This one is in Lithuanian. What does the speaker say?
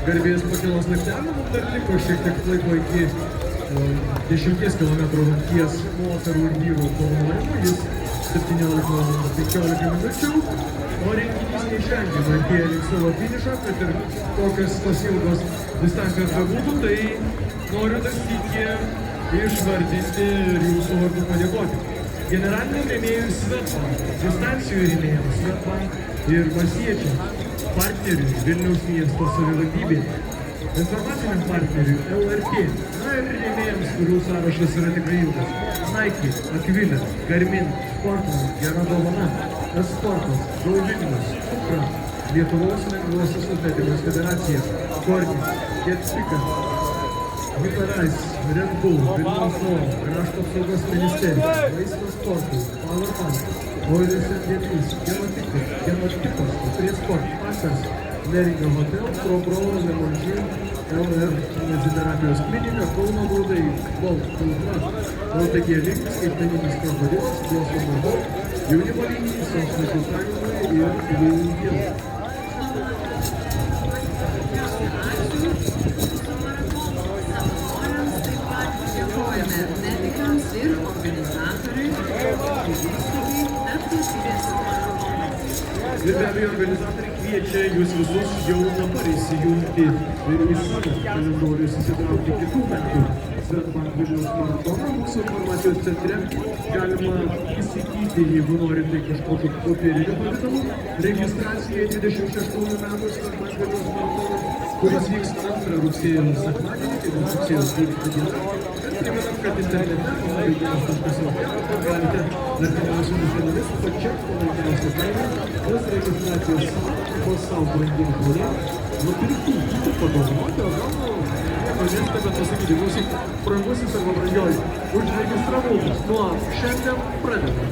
garbės pakylos laiptelį, mums dar liko šiek tiek laiko iki 10 km rungties moterų ir vyrų kovojimo, jis 17:15 minučių, o renginys neišvengiamai artėja link savo finišo, kad ir kokios tos ilgos distancijos bebūtų, tai noriu dar sykį išvardinti ir jūsų vardu padėkoti. Generaliniam rėmėjui Swedbank, distancijų rėmėjams Swedbank ir Masiečiams, partneriui Vilniaus miesto savivaldybei, informaciniam partneriui LRT, na ir rėmėjams, kurių sąrašas yra tikrai ilgas. Nike, Aquila, Garmin, Sportman, Gera Dovana, Esportas, Vilnius, Supra, Lietuvos lengvosios atletikos federacija, Kortis, Getpikas, Vitarais, Red Bull, Vilniaus Oro, Krašto apsaugos ministerija, Laisvas sportas, Powerbank, Oilers & Dėtis, Genotipas, Priesport, Pakas, Neringa Hotel, ProPro, Lemonžiai, LR kineziterapijos klinika, Kauno grūdai, Bolt, Kultra, LTG Linkis, skaitmeninis krokodilas, Blossom Mobile, jaunimo lygis, Sosnikų sąjungai ir Vilnių. Dėkojame medikams ir organizatoriui, tarptautinės maratonas. Ir be abejo, organizatoriai kviečia jūs visus jau dabar įsijungti ir į savo kalendorius įsitraukti kitų metų Swedbank Vilniaus maratoną. Mūsų informacijos centre galima įsigyti, jeigu norite kažkokio popierinių pavidalų, registracija 26 metų Swedbank Vilniaus maratoną, kuris vyks 2 rugsėjo sekmadienį, tai bus rugsėjo 12 diena. Primenam, kad internete palaikėjimas.lt galite artimiausiomis dienomis pačiakti laikiausią kainą, tas registracijos sąlygos savo brangiems žmonėms nupirkti, kitų padovanoti, o gal nepažįsta, bet pasakyti, klausyk, brangusis arba brangioji, užregistravau nuo šiandien pradedam.